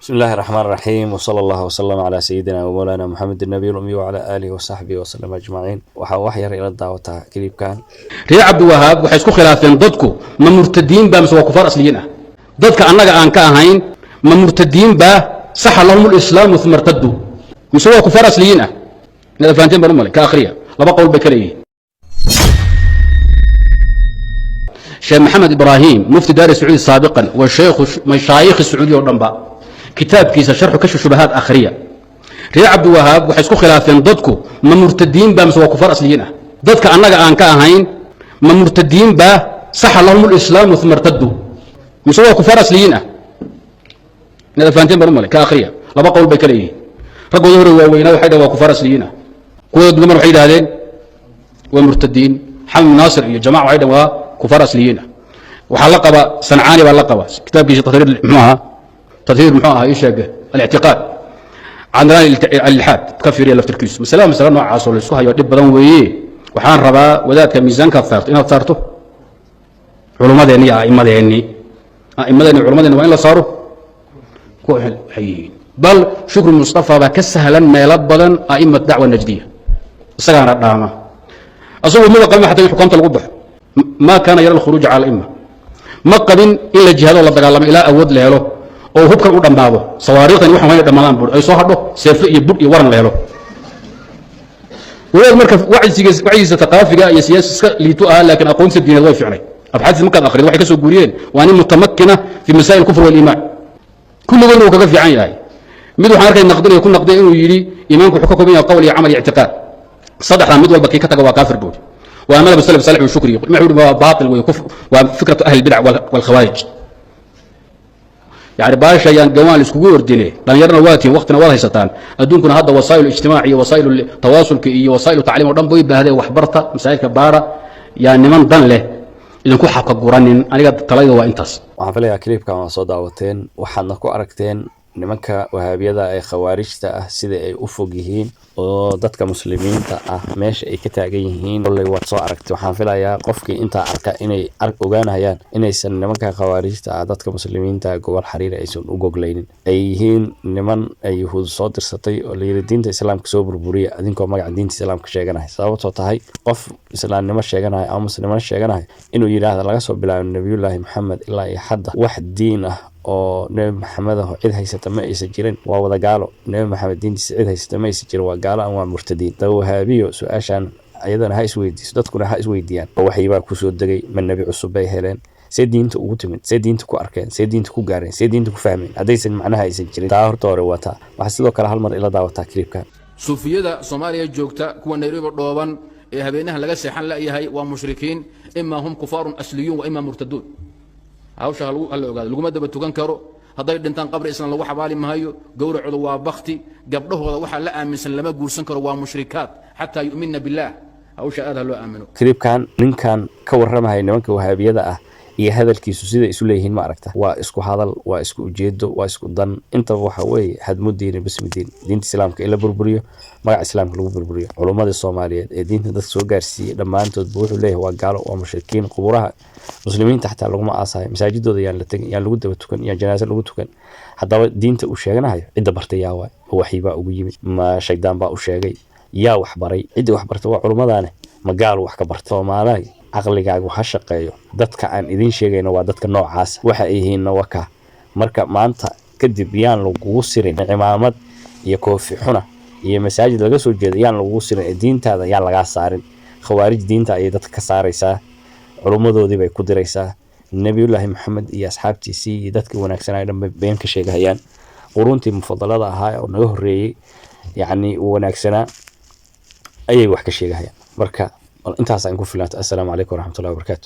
بسم الله الرحمن الرحيم وصلى الله وسلم على سيدنا ومولانا محمد النبي الأمي وعلى آله وصحبه وسلم أجمعين. وحير إلى الدعوة كليب كان ريع عبد الوهاب waxay isku khilaafeen dadku ma murtadiin ba mise waa kufaar asliyiin ah dadka annaga aan ka ahayn ma murtadiin ba saxa lahum al-islam thumma irtaddu mise waa kufaar asliyiin ah nada faanteen baro male ka akhriya laba qowl bay kaleeyeen Sheikh Mohammed Ibrahim mufti dar Saudi سابقا وشيخ مشايخ السعوديه ودنبا kitaabkiisa sharxu ka shubahaad akhriya Riya Abdul Wahhab waxay isku khilaafeen dadku ma murtadiin ba mise waa kufaar asliyiin ah dadka annaga aan ka ahayn ma murtadiin ba saxa lahum al-islam thumma irtaddu mise waa kufaar asliyiin ah nada faanteen baro male ka akhriya laba qowl bay kaleeyeen ragooda hore waa weynaa waxay dhaw waa kufaar asliyiin ah kuwa dumar waxay yiraahdeen waa murtadiin Hamid Nasir iyo jamaa waxay dhaw waa kufaar asliyiin ah waxa la qaba Sancaani baa la qaba kitaabkiisa تطهير محاها يشاق الاعتقاد عن الالحاد كفر يا لفتركيس مثلا نوع عاصر السوها يدب بدن ويه وحان ربا وذاك ميزان كثرت انا ثارته علماء ائمه علماء وين لا صاروا كوحل حيين بل شكر المصطفى بكسهلا ما يلبدن ائمه الدعوه النجديه اسغانا داما اصو مو قلم حتى حكومه القبح ما كان يرى الخروج على الائمه ما قبل الا جهاد الله دغالما الى اود لهلو oo hubkan u dhamaado sawaariiqdan waxaan way dhamaan bur ay soo hadho seef iyo bud iyo waran leelo walaal marka wacyigiisa taqaafiga iyo siyaasiska liitu ah laakiin aqoonta diinada way fiicnay abxaad marka akhriid waxay ka soo guuriyeen waa in mutamakkina fi masaa'il kufr wal iimaan kulligood uu kaga fiican yahay mid waxaan arkay naqdin ku naqday inuu yiri iimaanku wuxuu ka kooban yahay qowl iyo amal iyo i'tiqaad saddexda mid walba kii ka taga waa kaafir bood waa amal salaf salih wa shukri ma huwa baatil wa kufr wa fikratu ahli bid'ah wal khawarij يعني باشا يان جوال اسكو وردينه دليرنا واتين وقتنا ولا هيستان ادونكنا هذا وسائل الاجتماعيه وسائل التواصل كي وسائل التعليم ودن بو يباهده waxbarta masaa'ilka baara yaa niman dan leh idinku xaqqa quranin aniga talayda waa intaas waxaan filayaa clipka aan soo daawateen waxaadna ku aragteen nimanka wahaabiyada ay khawaarijta ah sida ay u fog yihiin oo dadka muslimiinta ah meesha ay ka taagan yihiin oo waad soo aragtay waxaan filayaa qofkii inta arka inay ogaanayaan inaysan nimanka khawaarijta ah dadka muslimiinta gobol xariir aysan u goglaynin ay yihiin niman ay yahuud soo dirsatay oo leeyahay diinta islaamka soo burburiya adinkoo magaca diinta islaamka sheeganaya sababtoo tahay qof islaamnimo sheeganaya ama muslimaan sheeganaya inuu yiraahdo laga soo bilaabo nabiyullaahi maxamed ilaa iyo hadda wax diin ah oo nabi maxamed oo cid haysata ma aysan jirin waa wada gaalo nabi maxamed diintiisa cid haysata ma aysan jirin waa gaalo aan waa murtadiin dawahaabiyo su'aashan ayadana ha isweydiiso dadkuna ha isweydiyaan waxayba ku soo dagay man nabi cusub bay heleen see diinta ugu timid see diinta ku arkeen see diinta ku gaareen see diinta ku fahmeen haddaysan macnaha aysan jirin taa horta hore wata waxa sidoo kale hal mar ila daawataa clipkan suufiyada Soomaaliya joogta kuwa Nairobi dhooban ee habeenaha laga seexan la yahay waa mushrikiin imma hum kufaarun asliyun wa imma murtadun hawsha hal ogaado laguma daba tukan karo haday dhintaan qabri islaan lagu xabaali maayo gowracooda waa bakti gabdhahooda waxa la aaminsan lama guursan karo waa mushrikaat hatta yu'minna billah hawsha aad loo aamino clipkan ninkan ka warramay nimanka wahaabiyada ah iyo hadalkiisu sida isu leeyihiin ma aragta waa isku hadal waa isku ujeedo waa isku dan inta waxa weey hadmudiin bismidiin diinta islaamka ila burburiyo magaca islaamka lagu burburiyo culimada Soomaaliyeed ee diinta dadka soo gaarsiiyay dhamaantood wuxuu leeyahay waa gaalo waa mushrikiin quburaha muslimiinta xataa lagu ma aasaay masaajidooda yaan la tagin yaan lagu daba tukan yaan janaaso lagu tukan hadaba diinta uu sheeganayo cid bartay yaa waxiiba ugu yimid ma shaydaan baa u sheegay yaa wax baray cid wax bartay waa culimadaane ma gaalo wax ka bartay Soomaaliyeed aqligaagu ha shaqeeyo dadka aan idin sheegayno waa dadka noocaas waxa ay yihiin waka marka maanta kadib yaan lagu sirin cimaamad iyo koofi xuna iyo masaajid laga soo jeedo yaan lagu sirin diintaada yaan laga saarin khawaarij diinta ay dadka ka saaraysaa culumadoodii bay ku diraysaa nabiyullaahi maxamed iyo asxaabtiisii iyo dadka wanaagsan ay dhanba been ka sheegayaan quruntii mufadalada ahaa oo naga horeeyay yani wanaagsanaa ayay wax ka sheegayaan marka intaas aan ku filaanta. Assalaamu calaykum waraxmatullaahi wabarakaatuh.